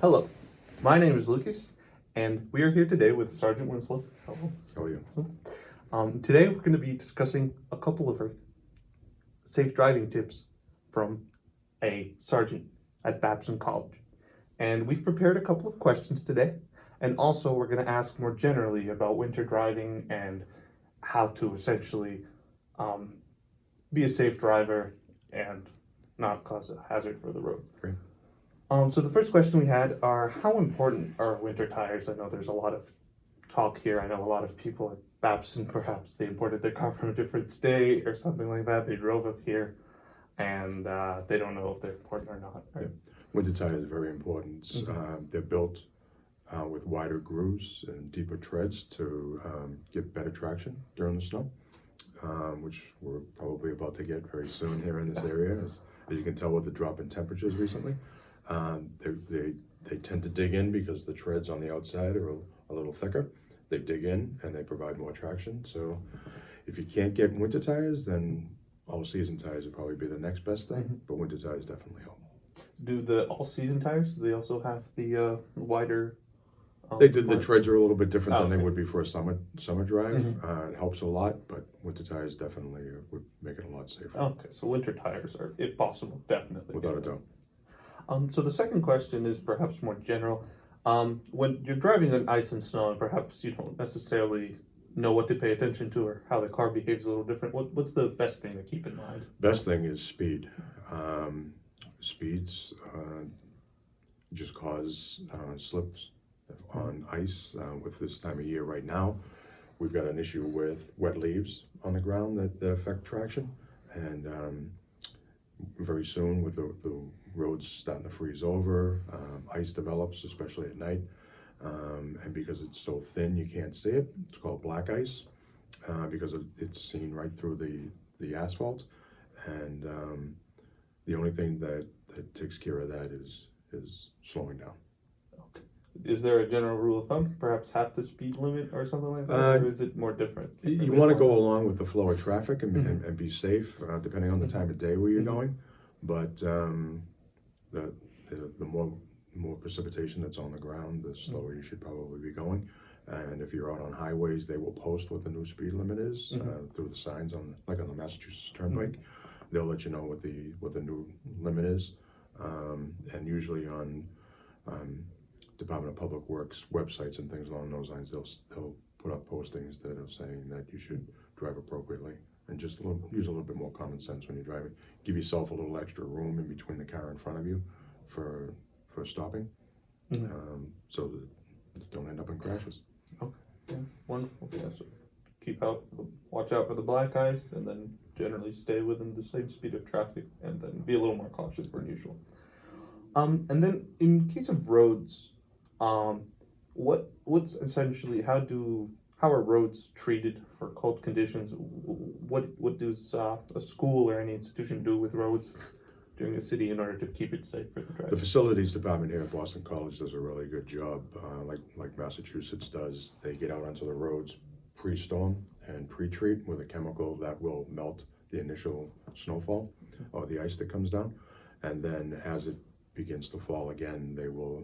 Hello, my name is Lucas, and we are here today with Sergeant Winslow. Hello. How are you? Today we're going to be discussing a couple of our safe driving tips from a sergeant at Babson College. And we've prepared a couple of questions today, and also we're going to ask more generally about winter driving and how to essentially be a safe driver and not cause a hazard for the road. Great. So the first question we had are, how important are winter tires? I know there's a lot of talk here. I know a lot of people at Babson, perhaps they imported their car from a different state or something like that. They drove up here and they don't know if they're important or not. Right? Yeah. Winter tires are very important. They're built with wider grooves and deeper treads to give better traction during the snow, which we're probably about to get very soon here in this area, as you can tell with the drop in temperatures recently. They tend to dig in because the treads on the outside are a little thicker. They dig in and they provide more traction. So if you can't get winter tires, then all-season tires would probably be the next best thing, but winter tires definitely help. Do the all-season tires, do they also have the wider? They did. The treads are a little bit different than okay. they would be for a summer drive. It helps a lot, but winter tires definitely would make it a lot safer. Okay, so winter tires are, if possible, definitely. Without a doubt. So the second question is perhaps more general. When you're driving on ice and snow, and perhaps you don't necessarily know what to pay attention to or how the car behaves a little different, what's the best thing to keep in mind? Best thing is speed. Speeds just cause slips on ice. With this time of year right now, we've got an issue with wet leaves on the ground that affect traction, and very soon with the roads starting to freeze over, ice develops, especially at night, and because it's so thin you can't see it. It's called black ice because it's seen right through the asphalt, and the only thing that takes care of that is slowing down. Okay. Is there a general rule of thumb, perhaps half the speed limit or something like that, or is it more different? You want to go along with the flow of traffic and be safe, depending on the time of day where you're going. But the more precipitation that's on the ground, the slower you should probably be going. And if you're out on highways, they will post what the new speed limit is through the signs on the Massachusetts Turnpike. They'll let you know what the new limit is, and usually on Department of Public Works websites and things along those lines, they'll put up postings that are saying that you should drive appropriately and just use a little bit more common sense when you're driving. Give yourself a little extra room in between the car in front of you for stopping, so that you don't end up in crashes. Okay, yeah, wonderful. Yeah, so watch out for the black ice, and then generally stay within the same speed of traffic, and then be a little more cautious than usual. And then in case of roads, what's essentially how are roads treated for cold conditions? What does a school or any institution do with roads during the city in order to keep it safe for the driver? The facilities department here at Boston College does a really good job, like Massachusetts does. They get out onto the roads pre-storm and pre-treat with a chemical that will melt the initial snowfall or the ice that comes down, and then as it begins to fall again, they will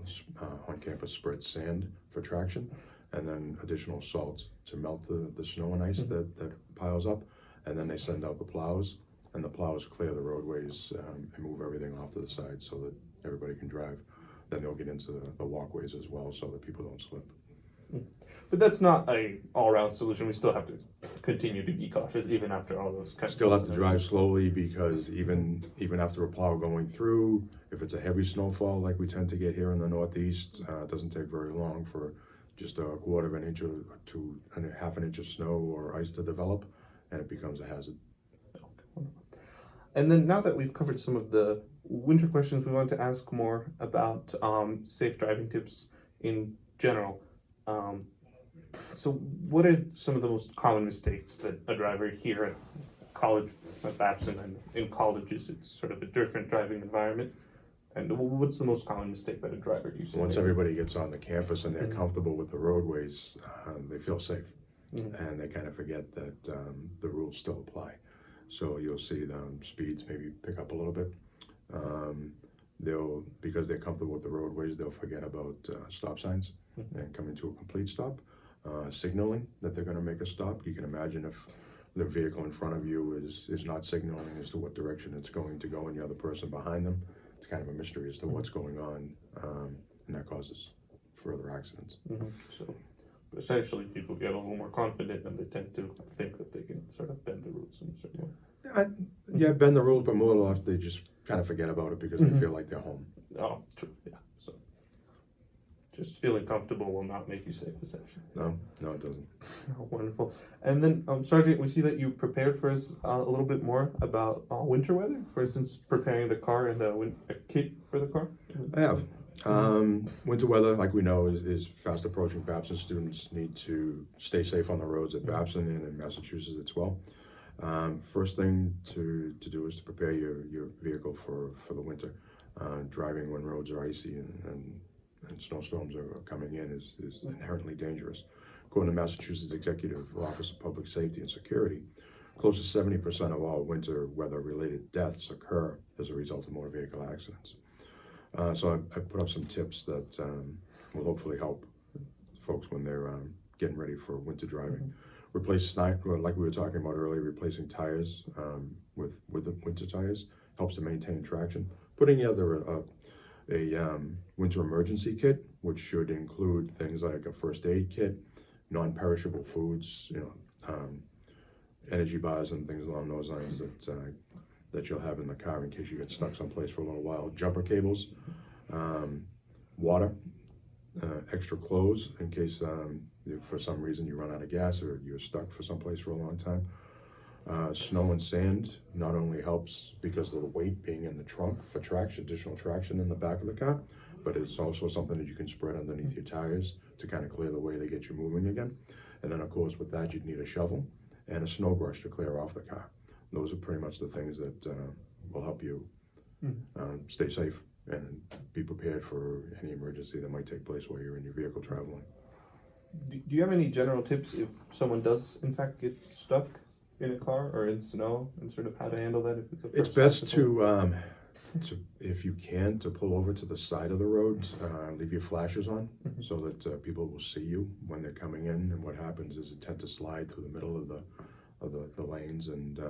on campus spread sand for traction, and then additional salt to melt the snow and ice that piles up, and then they send out the plows, and the plows clear the roadways and move everything off to the side so that everybody can drive. Then they'll get into the walkways as well so that people don't slip. But that's not a all-round solution. We still have to continue to be cautious even after all those kinds Still have to drive slowly, because even after a plow going through, if it's a heavy snowfall like we tend to get here in the Northeast, it doesn't take very long for just a quarter of an inch to half an inch of snow or ice to develop, and it becomes a hazard. Okay. And then now that we've covered some of the winter questions, we want to ask more about safe driving tips in general. So what are some of the most common mistakes that a driver here at college, at Babson, and in colleges, it's sort of a different driving environment? And what's the most common mistake that a driver uses? Once everybody gets on the campus and they're comfortable with the roadways, they feel safe, and they kind of forget that the rules still apply. So you'll see the speeds maybe pick up a little bit. because they're comfortable with the roadways, they'll forget about stop signs and coming to a complete stop. Signaling that they're going to make a stop. You can imagine if the vehicle in front of you is not signaling as to what direction it's going to go and the other person behind them, it's kind of a mystery as to what's going on, and that causes further accidents. So essentially people get a little more confident and they tend to think that they can sort of bend the rules in a certain way. Yeah, bend the rules, but more or less they just kind of forget about it because they feel like they're home. Oh, true, yeah. So just feeling comfortable will not make you safe, essentially. No, it doesn't. Oh, wonderful. And then, Sergeant, we see that you prepared for us a little bit more about winter weather. For instance, preparing the car and a kit for the car. I have. Winter weather, like we know, is fast approaching. Babson students need to stay safe on the roads at Babson and in Massachusetts as well. First thing to do is to prepare your vehicle for the winter. Driving when roads are icy and snowstorms are coming in is inherently dangerous. According to Massachusetts Executive Office of Public Safety and Security, close to 70% of all winter weather-related deaths occur as a result of motor vehicle accidents. So I put up some tips that will hopefully help folks when they're getting ready for winter driving. Like we were talking about earlier, replacing tires with the winter tires helps to maintain traction. Putting together a winter emergency kit, which should include things like a first aid kit, non-perishable foods, energy bars and things along those lines that you'll have in the car in case you get stuck someplace for a little while. Jumper cables, water, extra clothes in case if for some reason you run out of gas or you're stuck for someplace for a long time. Snow and sand not only helps because of the weight being in the trunk for additional traction in the back of the car, but it's also something that you can spread underneath your tires to kind of clear the way to get you moving again. And then of course with that you'd need a shovel and a snow brush to clear off the car. Those are pretty much the things that will help you stay safe and be prepared for any emergency that might take place while you're in your vehicle traveling. Do you have any general tips if someone does in fact get stuck in a car or in snow, and sort of how to handle that if it's a first It's best obstacle? to, if you can, to pull over to the side of the road, leave your flashers on so that people will see you when they're coming in. And what happens is it tend to slide through the middle of the lanes, and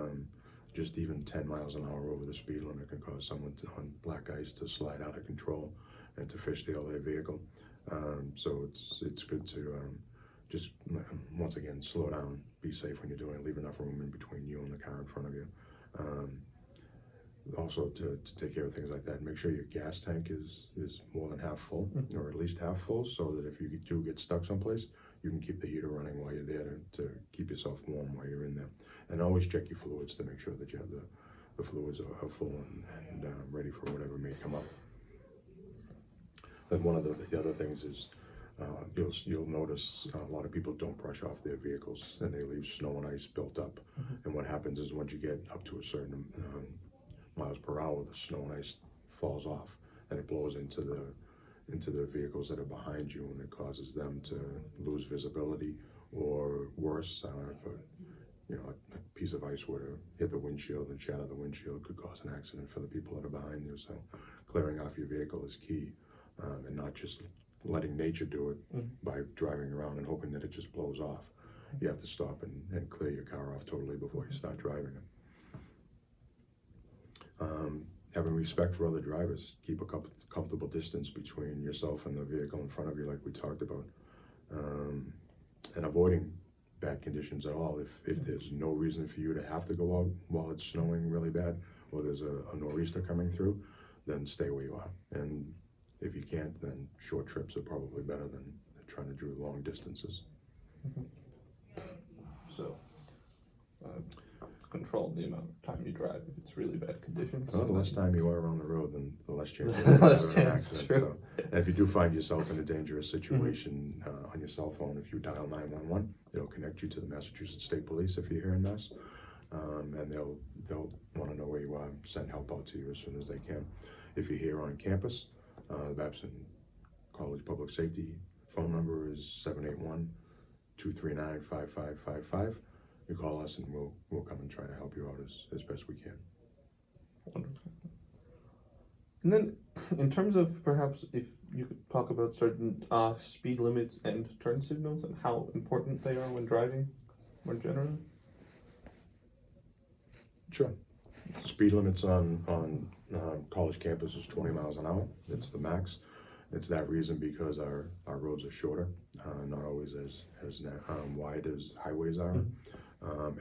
just even 10 miles an hour over the speed limit can cause someone on black ice to slide out of control and to fishtail their vehicle. So it's good to just once again slow down, be safe when you're doing it, leave enough room in between you and the car in front of you. Also to take care of things like that, make sure your gas tank is more than half full, or at least half full, so that if you do get stuck someplace, you can keep the heater running while you're there to keep yourself warm while you're in there. And always check your fluids to make sure that you have the fluids are full and ready for whatever may come up. And one of the other things is you'll notice a lot of people don't brush off their vehicles and they leave snow and ice built up. And what happens is once you get up to a certain miles per hour, the snow and ice falls off and it blows into the vehicles that are behind you, and it causes them to lose visibility, or worse, if a piece of ice were to hit the windshield and shatter the windshield, could cause an accident for the people that are behind you. So clearing off your vehicle is key, and not just letting nature do it by driving around and hoping that it just blows off. You have to stop and clear your car off totally before you start driving it. Having respect for other drivers, keep a comfortable distance between yourself and the vehicle in front of you, like we talked about, and avoiding bad conditions at all. If there's no reason for you to have to go out while it's snowing really bad, or there's a nor'easter coming through, then stay where you are. And if you can't, then short trips are probably better than trying to do long distances. So control the amount of time you drive if it's really bad conditions. Well, the less time you are on the road, then the less chance you The have less of an chance, accident. true. So, and if you do find yourself in a dangerous situation on your cell phone, if you dial 911, it'll connect you to the Massachusetts State Police if you're here in Mass, and they'll want to know where you are, send help out to you as soon as they can. If you're here on campus, the Babson College Public Safety phone number is 781-239-5555. You call us and we'll come and try to help you out as best we can. Wonderful. And then, in terms of perhaps if you could talk about certain speed limits and turn signals and how important they are when driving, more generally. Sure. Speed limits on college campus is 20 miles an hour. It's the max. It's that reason because our roads are shorter, not always as wide as highways are,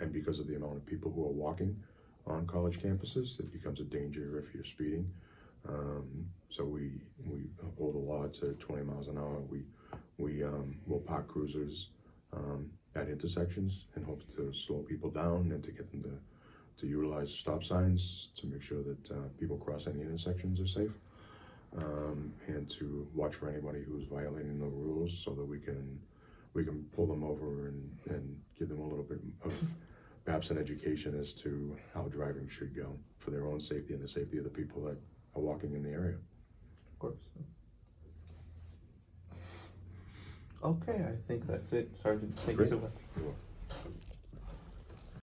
and because of the amount of people who are walking on college campuses, it becomes a danger if you're speeding. So we hold a law to 20 miles an hour. We will park cruisers at intersections in hopes to slow people down and to get them to utilize stop signs to make sure that people crossing the intersections are safe, and to watch for anybody who's violating the rules so that we can pull them over and give them a little bit of Babson education as to how driving should go for their own safety and the safety of the people that are walking in the area. Of course. Okay, I think that's it, Sergeant. Thank you so much. You're welcome.